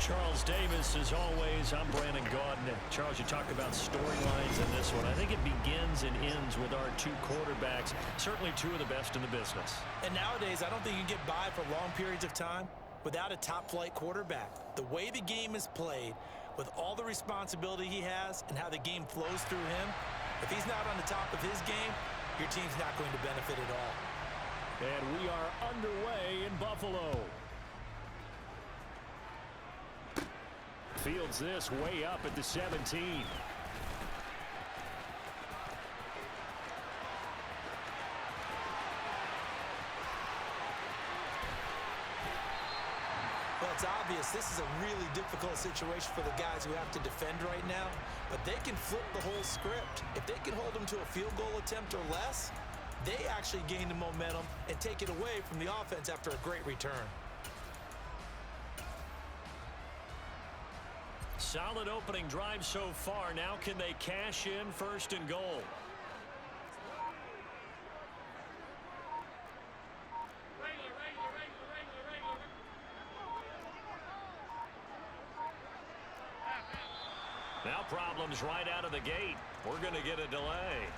Charles Davis, as always, I'm Brandon Gaudin. Charles, you talked about storylines in this one. I think it begins and ends with our two quarterbacks, certainly two of the best in the business. And nowadays, I don't think you can get by for long periods of time without a top-flight quarterback. The way the game is played, with all the responsibility he has and how the game flows through him, if he's not on the top of his game, your team's not going to benefit at all. And we are underway in Buffalo. Fields this way up at the 17. Well, it's obvious this is a really difficult situation for the guys who have to defend right now, but they can flip the whole script. If they can hold them to a field goal attempt or less, they actually gain the momentum and take it away from the offense after a great return. Solid opening drive so far. Now can they cash in 1st and goal? Now problems right out of the gate. We're going to get a delay.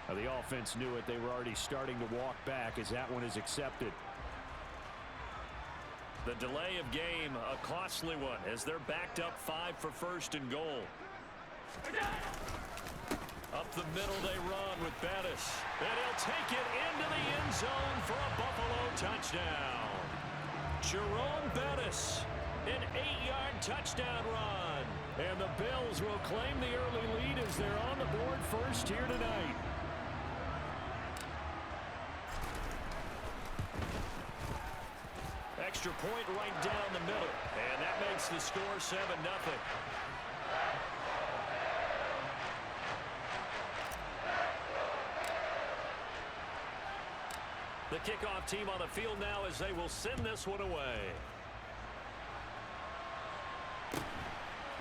The offense knew it. They were already starting to walk back as that one is accepted. The delay of game, a costly one, as they're backed up 5 for 1st and goal. Up the middle they run with Bettis. And he'll take it into the end zone for a Buffalo touchdown. Jerome Bettis, an 8-yard touchdown run. And the Bills will claim the early lead as they're on the board first here tonight. Extra point right down the middle. And that makes the score 7-0. The kickoff team on the field now as they will send this one away.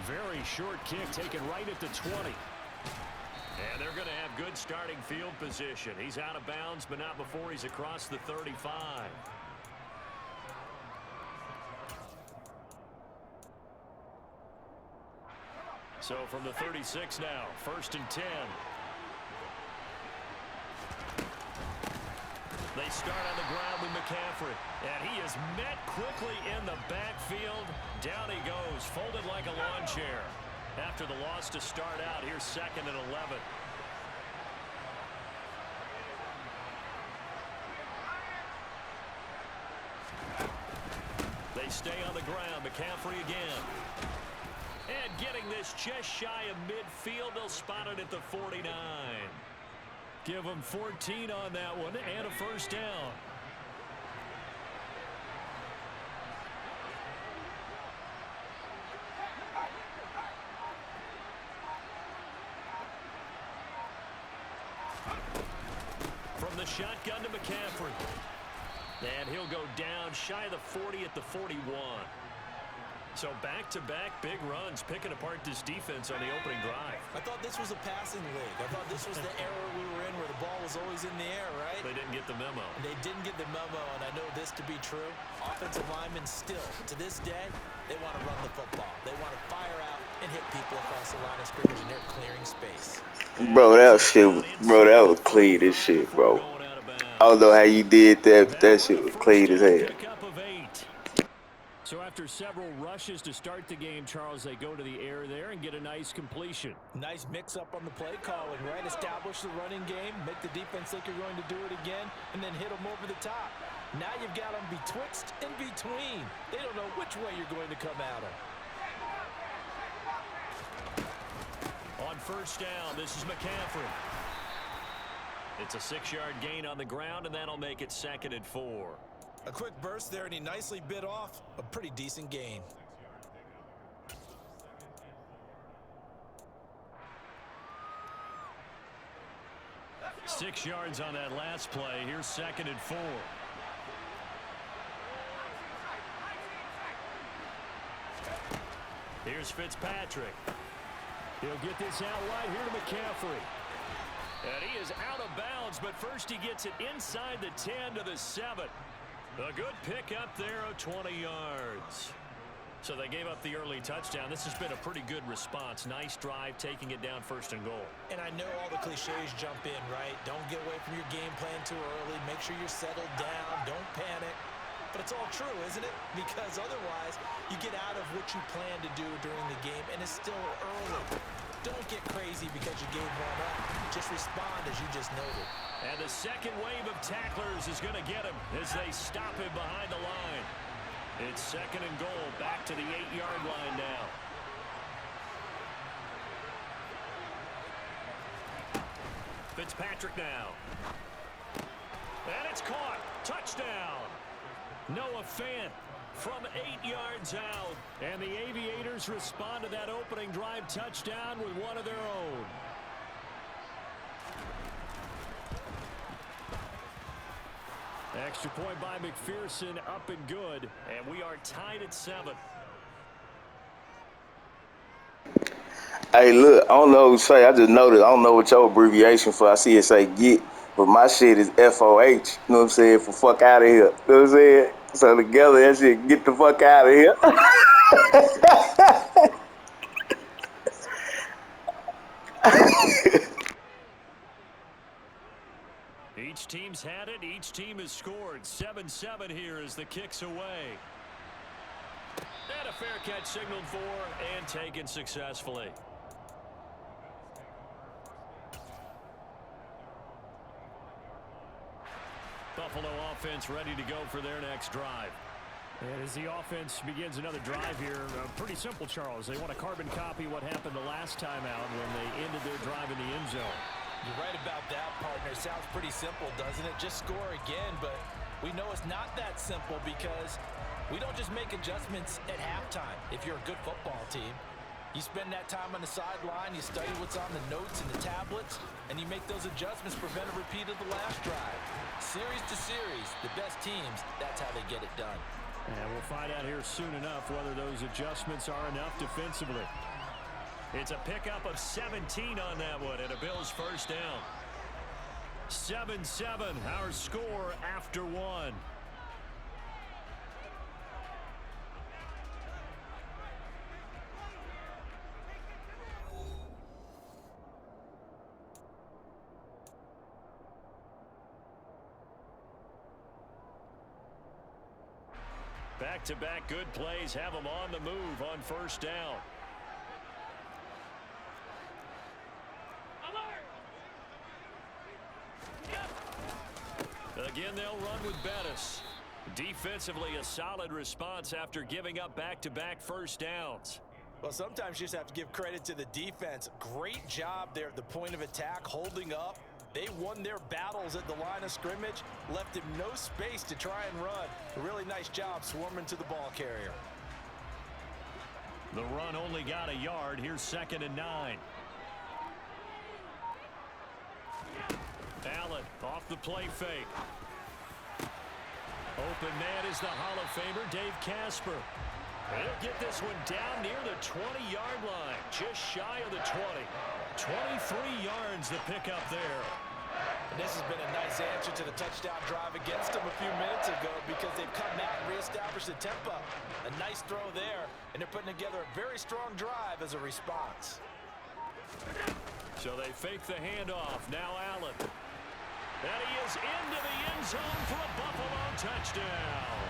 Very short kick taken right at the 20. And they're going to have good starting field position. He's out of bounds, but not before he's across the 35. So from the 36 now, 1st and 10. They start on the ground with McCaffrey. And he is met quickly in the backfield. Down he goes, folded like a lawn chair. After the loss to start out, here's 2nd and 11. They stay on the ground. McCaffrey again. And getting this just shy of midfield, they'll spot it at the 49. Give them 14 on that one and a 1st down. From the shotgun to McCaffrey. And he'll go down shy of the 40 at the 41. So back-to-back big runs, picking apart this defense on the opening drive. I thought this was a passing league. I thought this was the era we were in where the ball was always in the air, right? They didn't get the memo. They didn't get the memo, and I know this to be true. Offensive linemen still, to this day, they want to run the football. They want to fire out and hit people across the line of scrimmage, and they're clearing space. Bro, that was clean as shit, bro. I don't know how you did that, but that shit was clean as hell. So after several rushes to start the game, Charles, they go to the air there and get a nice completion. Nice mix-up on the play calling, right? Establish the running game, make the defense think you're going to do it again, and then hit them over the top. Now you've got them betwixt and between. They don't know which way you're going to come at them. On 1st down, this is McCaffrey. It's a 6-yard gain on the ground, and that'll make it 2nd and 4. A quick burst there, and he nicely bit off a pretty decent gain. Six yards on that last play. Here's 2nd and 4. Here's Fitzpatrick. He'll get this out wide here to McCaffrey. And he is out of bounds, but first he gets it inside the 10 to the 7. A good pick up there of 20 yards. So they gave up the early touchdown. This has been a pretty good response. Nice drive, taking it down 1st and goal. And I know all the cliches jump in, right? Don't get away from your game plan too early. Make sure you're settled down. Don't panic. But it's all true, isn't it? Because otherwise, you get out of what you plan to do during the game, and it's still early. Don't get crazy because you gave one up. Just respond as you just noted. And the second wave of tacklers is going to get him as they stop him behind the line. It's 2nd and goal, back to the 8-yard line now. Fitzpatrick now. And it's caught. Touchdown. Noah Fant from 8 yards out. And the Aviators respond to that opening drive touchdown with one of their own. Extra point by McPherson, up and good. And we are tied at 7. Hey, look, I don't know what to say. I just noticed. I don't know what your abbreviation for. I see it say get, but my shit is FOH. You know what I'm saying? For fuck out of here. You know what I'm saying? So together, that shit, get the fuck out of here. Each team's had it. Each team has scored. 7-7 here as the kick's away. And a fair catch signaled for and taken successfully. Buffalo offense ready to go for their next drive. And as the offense begins another drive here, pretty simple, Charles. They want to carbon copy what happened the last time out when they ended their drive in the end zone. You're right about that, partner. Sounds pretty simple, doesn't it? Just score again, but we know it's not that simple because we don't just make adjustments at halftime. If you're a good football team, you spend that time on the sideline, you study what's on the notes and the tablets, and you make those adjustments, prevent a repeat of the last drive. Series to series, the best teams, that's how they get it done. And we'll find out here soon enough whether those adjustments are enough defensively. It's a pickup of 17 on that one, and a Bills first down. 7-7, our score after one. Back-to-back good plays have them on the move on first down. Again, they'll run with Bettis. Defensively, a solid response after giving up back-to-back first downs. Well, sometimes you just have to give credit to the defense. Great job there at the point of attack, holding up. They won their battles at the line of scrimmage, left him no space to try and run. A really nice job swarming to the ball carrier. The run only got a yard. Here's 2nd and 9. Allen off the play fake. Open man is the Hall of Famer, Dave Casper. He'll get this one down near the 20-yard line, just shy of the 20. 23 yards the pickup there. And this has been a nice answer to the touchdown drive against them a few minutes ago because they've come out and reestablished the tempo. A nice throw there, and they're putting together a very strong drive as a response. So they fake the handoff. Now Allen. And he is into the end zone for a Buffalo touchdown.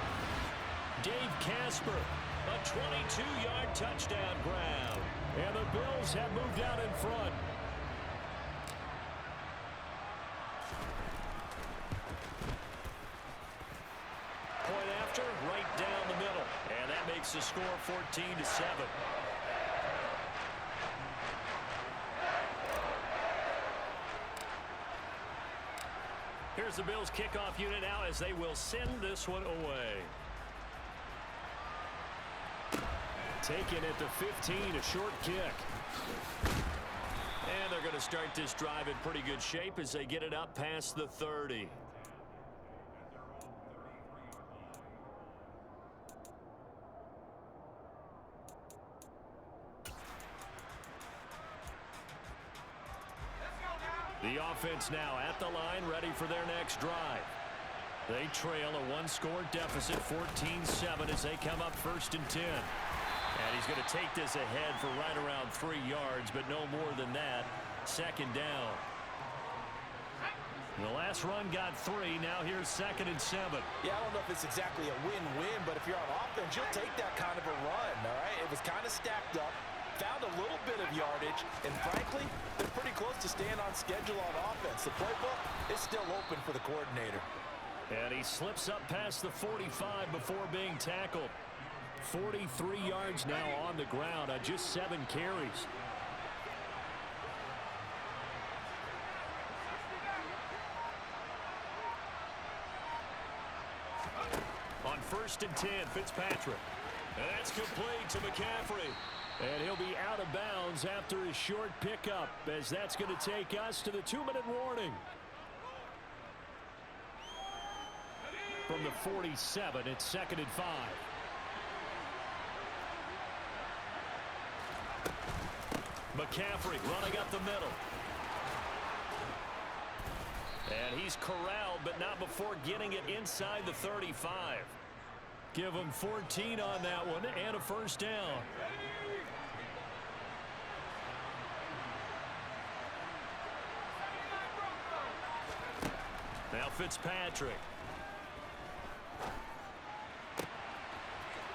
Dave Casper, a 22-yard touchdown grab. And the Bills have moved out in front. Point after, right down the middle. And that makes the score 14-7. Here's the Bills kickoff unit now as they will send this one away. Taken at the 15, a short kick. And they're going to start this drive in pretty good shape as they get it up past the 30. The offense now at the line, ready for their next drive. They trail a one-score deficit, 14-7, as they come up 1st and 10. And he's going to take this ahead for right around 3 yards, but no more than that. Second down. The last run got 3. Now here's 2nd and 7. Yeah, I don't know if it's exactly a win-win, but if you're on offense, you'll take that kind of a run, all right? It was kind of stacked up, found a little bit of yardage, and frankly, they're pretty close to staying on schedule on offense. The playbook is still open for the coordinator. And he slips up past the 45 before being tackled. 43 yards now on the ground on just 7 carries. On 1st and 10, Fitzpatrick. And that's complete to McCaffrey. And he'll be out of bounds after his short pickup, as that's going to take us to the 2-minute warning. From the 47, it's 2nd and 5. McCaffrey running up the middle. And he's corralled, but not before getting it inside the 35. Give him 14 on that one and a first down. Now Fitzpatrick.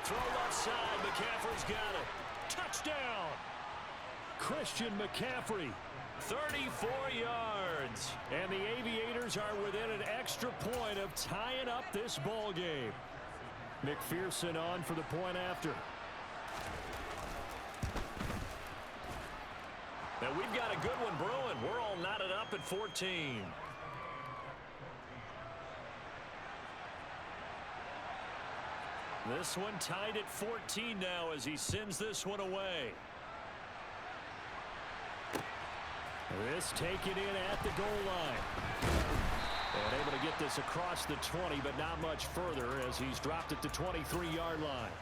Throw left side. McCaffrey's got it. Touchdown. Christian McCaffrey. 34 yards. And the Aviators are within an extra point of tying up this ball game. McPherson on for the point after. Now we've got a good one brewing. We're all knotted up at 14. This one tied at 14 now as he sends this one away. This taken in at the goal line. And able to get this across the 20, but not much further as he's dropped it to 23-yard line.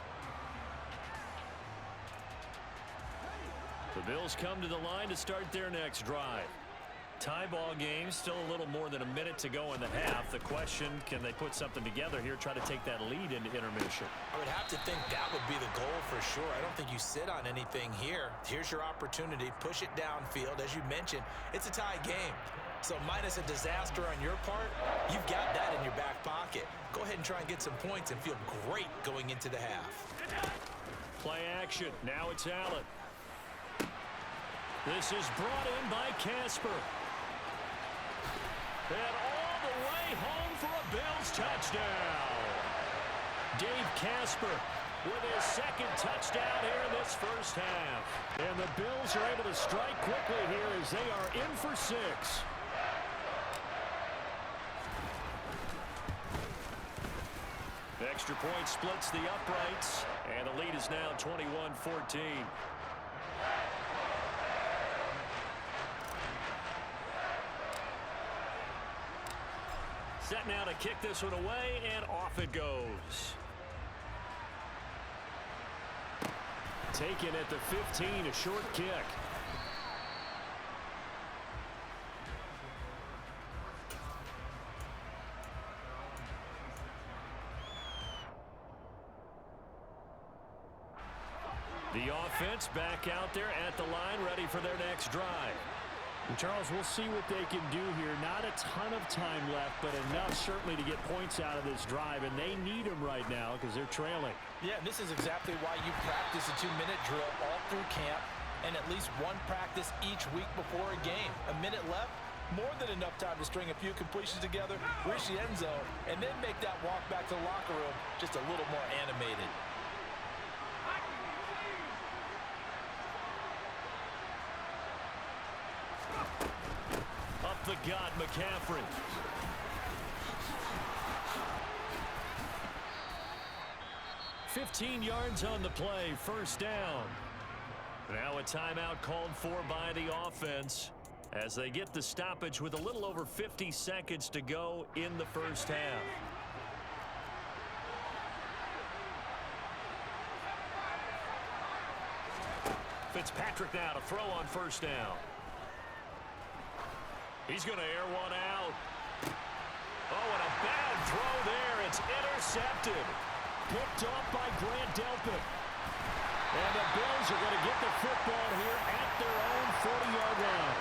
The Bills come to the line to start their next drive. Tie ball game, still a little more than a minute to go in the half. The question, can they put something together here, try to take that lead into intermission? I would have to think that would be the goal for sure. I don't think you sit on anything here. Here's your opportunity. Push it downfield. As you mentioned, it's a tie game. So minus a disaster on your part, you've got that in your back pocket. Go ahead and try and get some points and feel great going into the half. Play action. Now it's Allen. This is brought in by Casper. And all the way home for a Bills touchdown. Dave Casper with his 2nd touchdown here in this first half. And the Bills are able to strike quickly here as they are in for 6. Extra point splits the uprights, and the lead is now 21-14. Set now to kick this one away, and off it goes. Taken at the 15, a short kick. The offense back out there at the line, ready for their next drive. And Charles, we'll see what they can do here. Not a ton of time left, but enough certainly to get points out of this drive, and they need them right now because they're trailing. Yeah, and this is exactly why you practice a 2-minute drill all through camp and at least one practice each week before a game. A minute left, more than enough time to string a few completions together, reach the end zone, and then make that walk back to the locker room just a little more animated. Up the gut, McCaffrey. "15 yards on the play, first down." Now a timeout called for by the offense as they get the stoppage with a little over 50 seconds to go in the first half. Fitzpatrick now to throw on first down. He's going to air one out. Oh, and a bad throw there. It's intercepted. Picked off by Grant Delpit. And the Bills are going to get the football here at their own 40-yard line.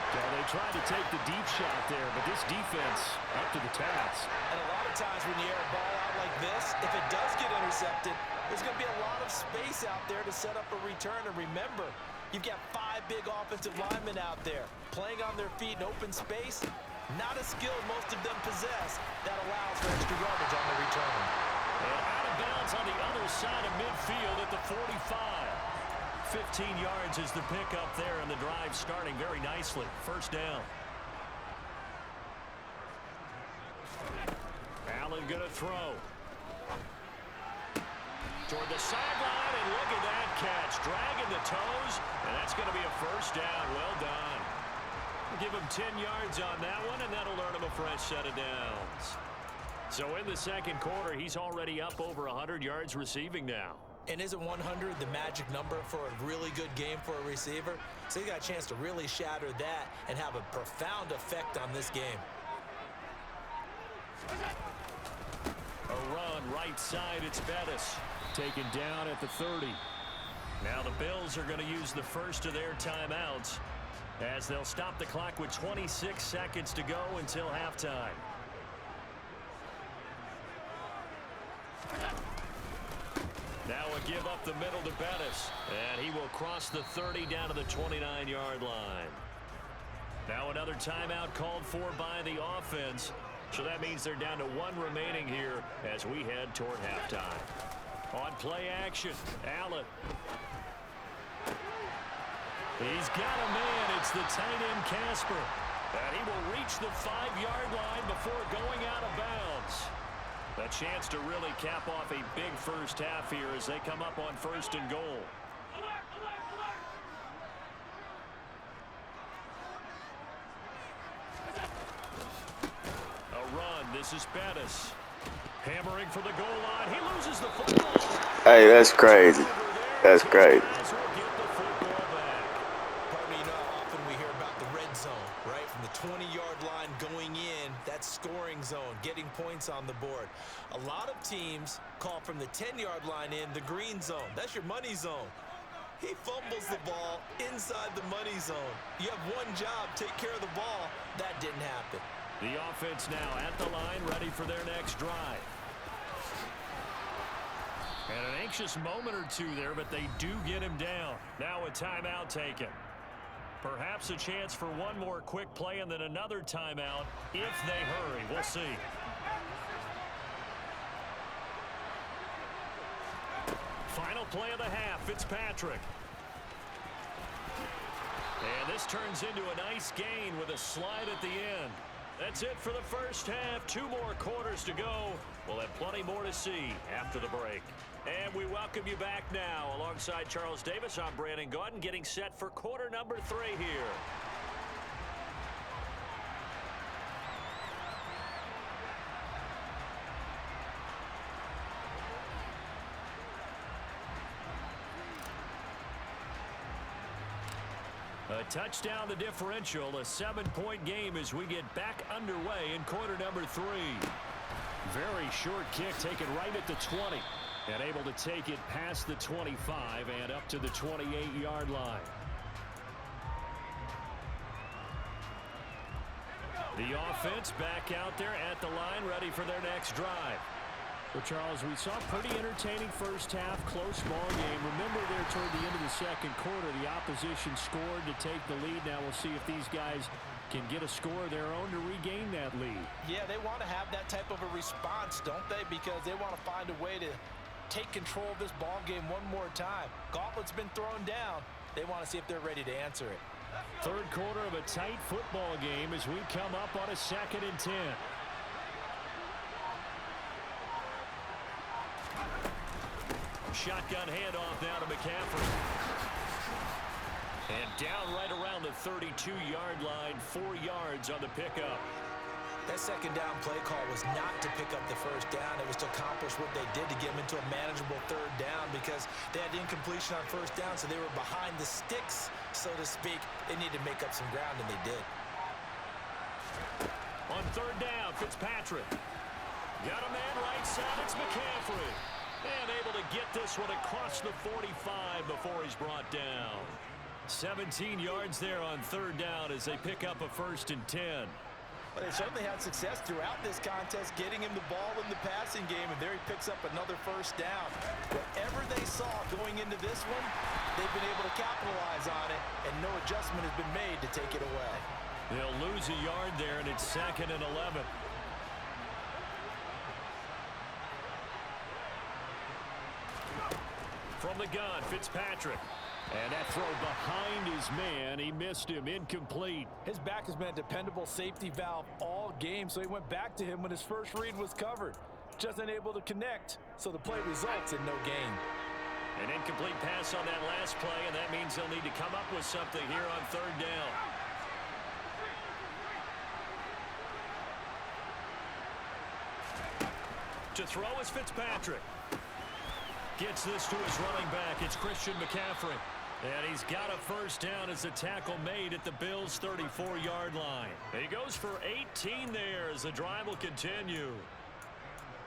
So they tried to take the deep shot there, but this defense up to the task. And a lot of times when you air a ball out like this, if it does get intercepted, there's going to be a lot of space out there to set up a return. And remember, you've got 5 big offensive linemen out there playing on their feet in open space. Not a skill most of them possess that allows for extra yardage on the return. And out of bounds on the other side of midfield at the 45. 15 yards is the pickup there, and the drive starting very nicely. First down. Allen going to throw. Toward the sideline, and look at that catch. Dragging the toes, and that's going to be a first down. Well done. We'll give him 10 yards on that one, and that'll earn him a fresh set of downs. So in the second quarter, he's already up over 100 yards receiving now. And isn't 100 the magic number for a really good game for a receiver? So he got a chance to really shatter that and have a profound effect on this game. A run right side, it's Bettis. Taken down at the 30. Now the Bills are going to use the first of their timeouts as they'll stop the clock with 26 seconds to go until halftime. Now a give up the middle to Bettis, and he will cross the 30 down to the 29-yard line. Now another timeout called for by the offense, so that means they're down to 1 remaining here as we head toward halftime. On play action, Allen. He's got a man. It's the tight end Casper, and he will reach the 5-yard line before going out of bounds. A chance to really cap off a big first half here as they come up on 1st and goal. A run. This is Bettis. Hammering for the goal line. He loses the football. Hey, that's crazy. That's crazy. The 20-yard line going in, that scoring zone, getting points on the board. A lot of teams call from the 10-yard line in the green zone. That's your money zone. He fumbles the ball inside the money zone. You have one job, take care of the ball. That didn't happen. The offense now at the line, ready for their next drive. And an anxious moment or two there, but they do get him down. Now a timeout taken. Perhaps a chance for one more quick play and then another timeout if they hurry. We'll see. Final play of the half, Fitzpatrick. And this turns into a nice gain with a slide at the end. That's it for the first half. 2 more quarters to go. We'll have plenty more to see after the break. And we welcome you back now. Alongside Charles Davis, I'm Brandon Gaudin, getting set for quarter number 3 here. A touchdown the differential, a 7-point game as we get back underway in quarter number 3. Very short kick taken right at the 20. And able to take it past the 25 and up to the 28-yard line. The offense back out there at the line, ready for their next drive. Well, Charles, we saw pretty entertaining first half, close ball game. Remember there toward the end of the second quarter, the opposition scored to take the lead. Now we'll see if these guys can get a score of their own to regain that lead. Yeah, they want to have that type of a response, don't they? Because they want to find a way to take control of this ball game one more time. Gauntlet's been thrown down. They want to see if they're ready to answer it. Third quarter of a tight football game as we come up on a 2nd and 10. Shotgun handoff now to McCaffrey. And down right around the 32-yard line, 4 yards on the pickup. That second down play call was not to pick up the first down. It was to accomplish what they did to get them into a manageable 3rd down because they had incompletion on 1st down, so they were behind the sticks, so to speak. They needed to make up some ground, and they did. On 3rd down, Fitzpatrick. Got a man right side. It's McCaffrey. And able to get this one across the 45 before he's brought down. 17 yards there on third down as they pick up a 1st and 10. But they certainly had success throughout this contest, getting him the ball in the passing game, and there he picks up another 1st down. Whatever they saw going into this one, they've been able to capitalize on it, and no adjustment has been made to take it away. They'll lose a yard there, and it's 2nd and 11. From the gun, Fitzpatrick. And that throw behind his man, he missed him, incomplete. His back has been a dependable safety valve all game, so he went back to him when his first read was covered. Just unable to connect, so the play results in no gain. An incomplete pass on that last play, and that means they'll need to come up with something here on 3rd down. To throw is Fitzpatrick. Gets this to his running back. It's Christian McCaffrey. And he's got a 1st down as the tackle made at the Bills' 34-yard line. He goes for 18 there as the drive will continue.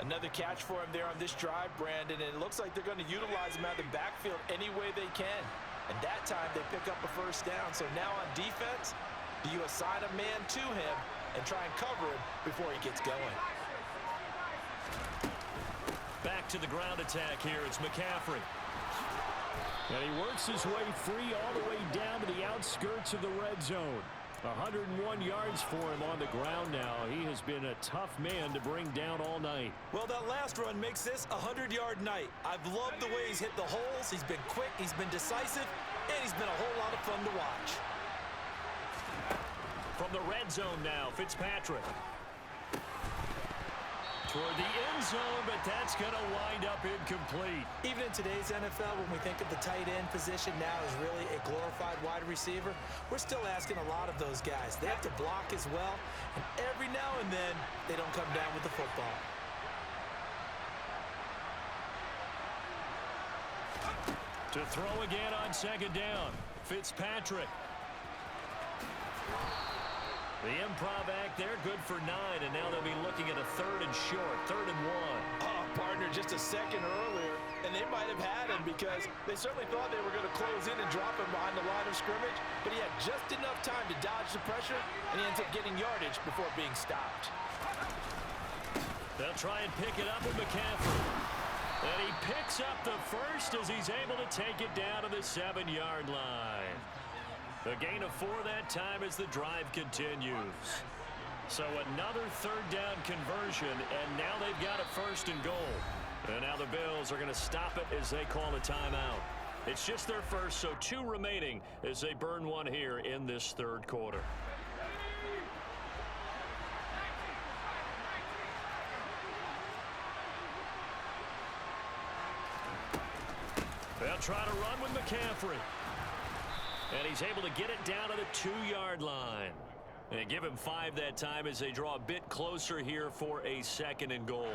Another catch for him there on this drive, Brandon, and it looks like they're going to utilize him out of the backfield any way they can. And that time they pick up a 1st down. So now on defense, do you assign a man to him and try and cover him before he gets going? Back to the ground attack here. It's McCaffrey. And he works his way free all the way down to the outskirts of the red zone. 101 yards for him on the ground now. He has been a tough man to bring down all night. Well, that last run makes this a 100-yard night. I've loved the way he's hit the holes. He's been quick, he's been decisive, and he's been a whole lot of fun to watch. From the red zone now, Fitzpatrick. Toward the end zone, but that's going to wind up incomplete. Even in today's NFL, when we think of the tight end position now as really a glorified wide receiver, we're still asking a lot of those guys. They have to block as well, and every now and then, they don't come down with the football. To throw again on 2nd down, Fitzpatrick. The improv act there, good for 9, and now they'll be looking at a 3rd and short, 3rd and 1. Oh, partner, just a second earlier, and they might have had him because they certainly thought they were going to close in and drop him behind the line of scrimmage, but he had just enough time to dodge the pressure, and he ends up getting yardage before being stopped. They'll try and pick it up with McCaffrey. And he picks up the 1st as he's able to take it down to the 7-yard line. The gain of 4 that time as the drive continues. So another 3rd down conversion, and now they've got a 1st and goal. And now the Bills are going to stop it as they call a timeout. It's just their first, so 2 remaining as they burn one here in this 3rd quarter. They'll try to run with McCaffrey. And he's able to get it down to the 2-yard line. And give him 5 that time as they draw a bit closer here for a 2nd and goal.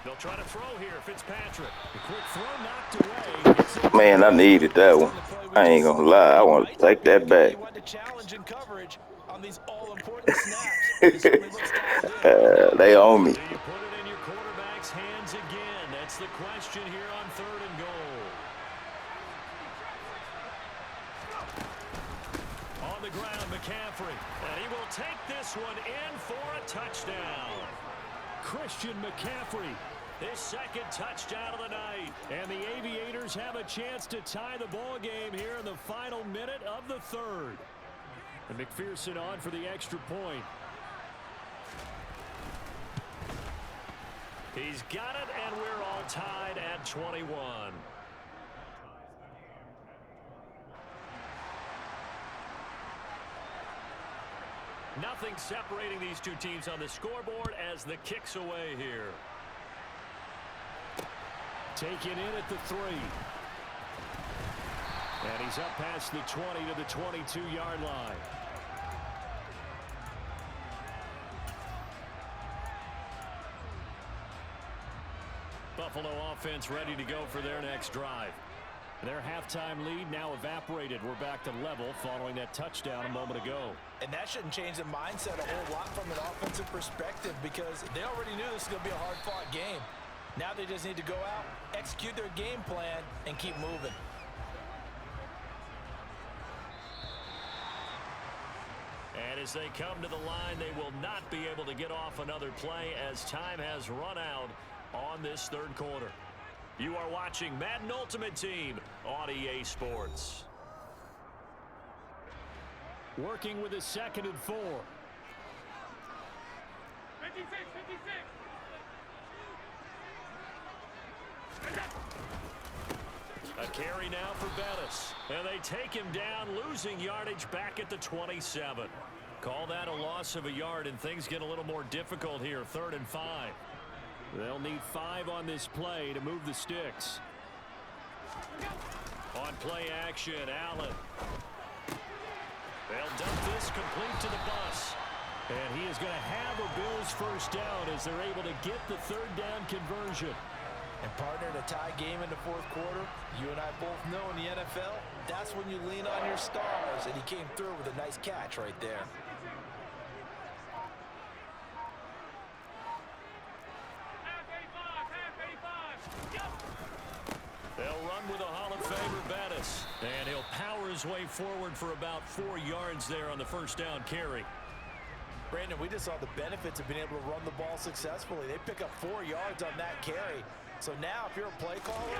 They'll try to throw here, Fitzpatrick. The quick throw knocked away. Man, I needed that one. I ain't gonna lie. I want to take that back. On these all-important snaps. They own me. Do you put it in your quarterback's hands again? That's the question here on 3rd and goal. On the ground, McCaffrey. And he will take this one in for a touchdown. Christian McCaffrey, his 2nd touchdown of the night. And the Aviators have a chance to tie the ball game here in the final minute of the 3rd. And McPherson on for the extra point. He's got it, and we're all tied at 21. Nothing separating these 2 teams on the scoreboard as the kick's away here. Taken in at the 3. And he's up past the 20 to the 22-yard line. Buffalo offense ready to go for their next drive. Their halftime lead now evaporated. We're back to level following that touchdown a moment ago. And that shouldn't change the mindset a whole lot from an offensive perspective because they already knew this was going to be a hard-fought game. Now they just need to go out, execute their game plan, and keep moving. And as they come to the line, they will not be able to get off another play as time has run out on this third quarter. You are watching Madden Ultimate Team on EA Sports. Working with a 2nd and 4. 56, 56. A carry now for Bettis. And they take him down, losing yardage back at the 27. Call that a loss of a yard, and things get a little more difficult here. 3rd and 5. They'll need 5 on this play to move the sticks. On play action, Allen. They'll dump this complete to the bus. And he is going to have a Bills first down as they're able to get the 3rd down conversion. And partner, in a tie game in the 4th quarter, you and I both know in the NFL, that's when you lean on your stars. And he came through with a nice catch right there. They'll run with a Hall of Famer, Bettis. And he'll power his way forward for about 4 yards there on the first down carry. Brandon, we just saw the benefits of being able to run the ball successfully. They pick up 4 yards on that carry. So now if you're a play caller,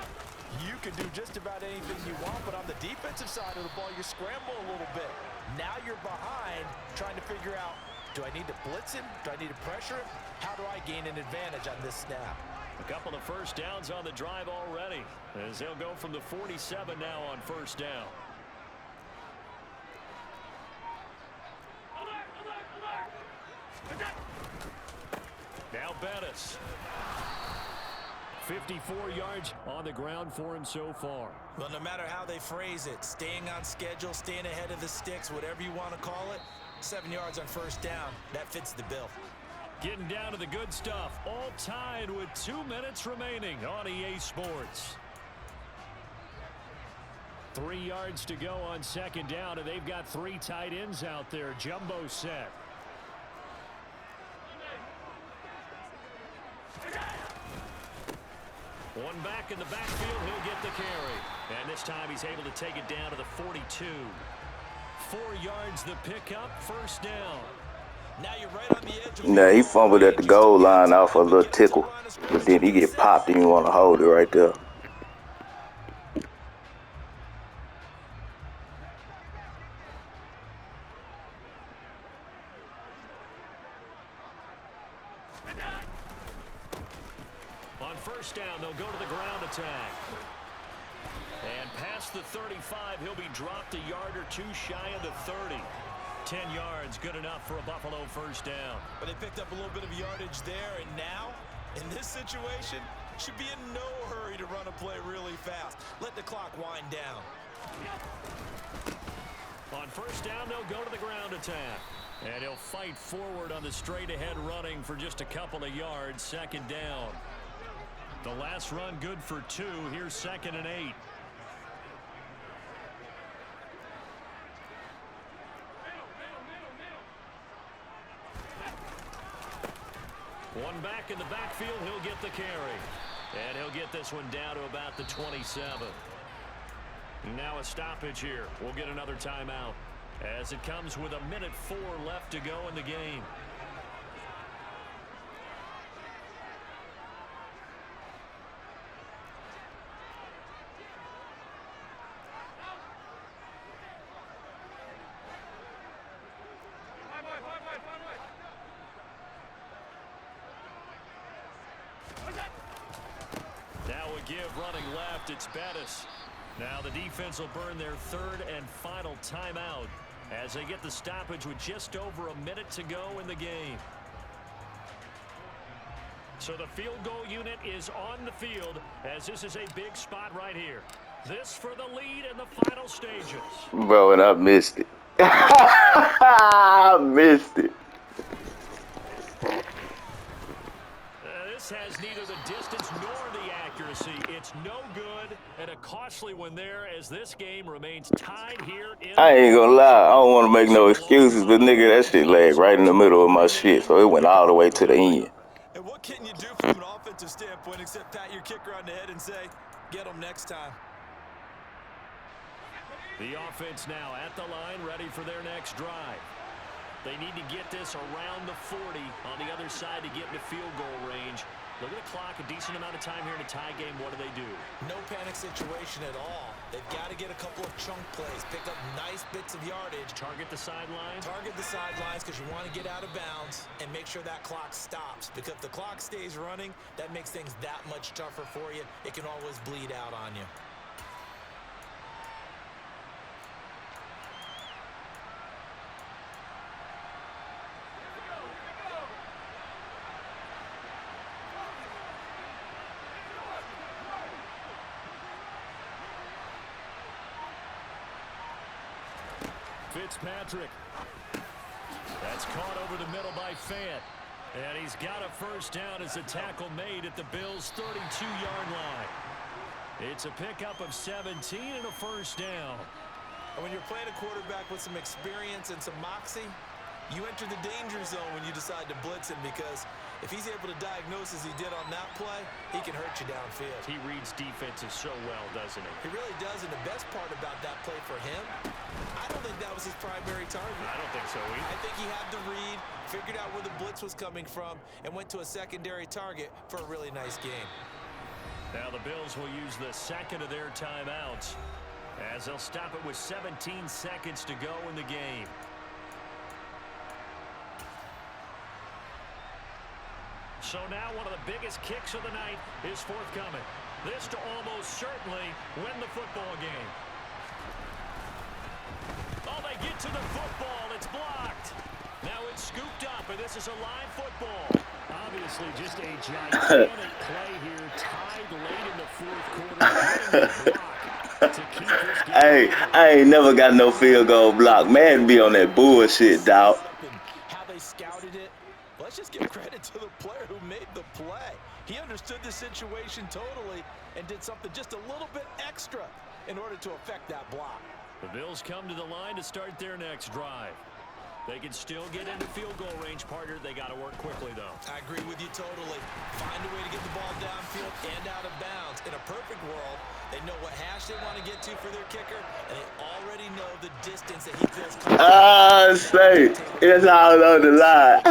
you can do just about anything you want. But on the defensive side of the ball, you scramble a little bit. Now you're behind trying to figure out, do I need to blitz him? Do I need to pressure him? How do I gain an advantage on this snap? A couple of first downs on the drive already, as they'll go from the 47 now on first down. Now Bettis. 54 yards on the ground for him so far. Well, no matter how they phrase it, staying on schedule, staying ahead of the sticks, whatever you want to call it, 7 yards on first down, that fits the bill. Getting down to the good stuff, all tied with 2 minutes remaining on EA Sports. 3 yards to go on second down, and they've got 3 tight ends out there. Jumbo set. One back in the backfield, he'll get the carry. And this time he's able to take it down to the 42. 4 yards the pickup, first down. Now you're right on the edge of Nah, he fumbled at the goal line off a little tickle. But then he get popped and you want to hold it right there. On first down, they'll go to the ground attack. And past the 35, he'll be dropped a yard or 2 shy of the 30. 10 yards, good enough for a Buffalo first down. But they picked up a little bit of yardage there, and now, in this situation, should be in no hurry to run a play really fast. Let the clock wind down. On first down, they'll go to the ground attack. And he'll fight forward on the straight-ahead running for just a couple of yards, second down. The last run good for 2. Here's 2nd and 8. One back in the backfield, he'll get the carry. And he'll get this one down to about the 27. Now a stoppage here. We'll get another timeout as it comes with 1:04 left to go in the game. Now a give running left. It's Bettis. Now the defense will burn their 3rd and final timeout as they get the stoppage with just over a minute to go in the game. So the field goal unit is on the field as this is a big spot right here. This for the lead in the final stages. Bro, and I missed it. I missed it. This has neither the distance nor the accuracy. accuracy. It's no good, and a costly one there as this game remains tied here in. I ain't gonna lie, I don't want to make no excuses, but nigga, that shit lagged right in the middle of my shit, so it went all the way to the end. And what can you do from an offensive standpoint except pat your kicker on the head and say, get him next time? The offense now at the line, ready for their next drive. They need to get this around the 40 on the other side to get into field goal range. Look at the clock, a decent amount of time here in a tie game. What do? No panic situation at all. They've got to get a couple of chunk plays, pick up nice bits of yardage. Target the sideline. Target the sidelines because you want to get out of bounds and make sure that clock stops. Because if the clock stays running, that makes things that much tougher for you. It can always bleed out on you. Fitzpatrick. That's caught over the middle by Fant. And he's got a first down as a tackle made at the Bills' 32-yard line. It's a pickup of 17 and a first down. And when you're playing a quarterback with some experience and some moxie, you enter the danger zone when you decide to blitz him, because if he's able to diagnose as he did on that play, he can hurt you downfield. He reads defenses so well, doesn't he? He really does, and the best part about that play for him, I don't think that was his primary target. I don't think so either. I think he had the read, figured out where the blitz was coming from, and went to a secondary target for a really nice game. Now the Bills will use the second of their timeouts as they'll stop it with 17 seconds to go in the game. So now one of the biggest kicks of the night is forthcoming. This to almost certainly win the football game. Oh, they get to the football. It's blocked. Now it's scooped up, and this is a live football. Obviously just a gigantic play here, tied late in the fourth quarter. To keep this game Hey, I ain't never got no field goal block. Man, be on that bullshit, dog. How they scouted it. Let's just give credit to the player who made the play. He understood the situation totally and did something just a little bit extra in order to affect that block. The Bills come to the line to start their next drive. They can still get into field goal range, partner. They got to work quickly, though. I agree with you totally. Find a way to get the ball downfield and out of bounds. In a perfect world, they know what hash they want to get to for their kicker, and they already know the distance that he feels comfortable. Ah, say, it's all on the line.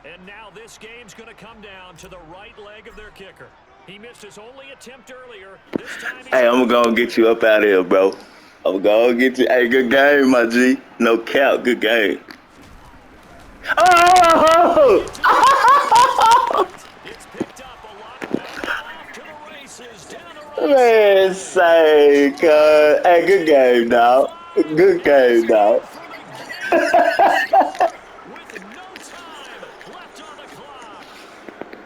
And now this game's going to come down to the right leg of their kicker. He missed his only attempt earlier. This time Hey, I'm gonna get you up out of here, bro. I'm gonna get you. Hey, good game, my G. No cap, good game. Oh! It's picked up a lot. Off to the races, down the right. Man, say, cuz. Hey, good game, dog. Good game, dog. With no time left on the clock.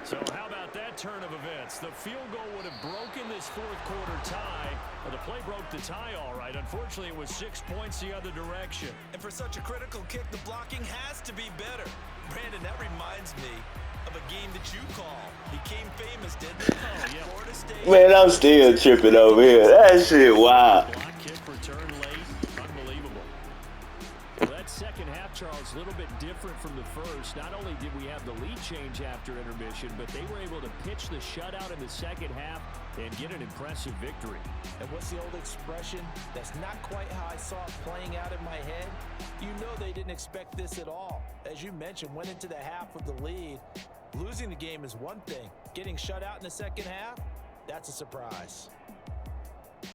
So how about that turn of events? The field goal would have broken this fourth quarter tie. Well, the play broke the tie all right. Unfortunately, it was 6 points the other direction. And for such a critical kick, the blocking has to be better. Brandon, that reminds me of a game that you called. Became famous, didn't it? Oh, yeah. Florida State. Man, I'm still tripping over here. That shit wild. Block kick return late. Unbelievable. Well, that second half, Charles, a little bit different from the first. Not only did we have the lead change after intermission, but they were able to pitch the shutout in the second half and get an impressive victory. And what's the old expression? That's not quite how I saw it playing out in my head. You know they didn't expect this at all. As you mentioned, went into the half with the lead. Losing the game is one thing. Getting shut out in the second half, that's a surprise.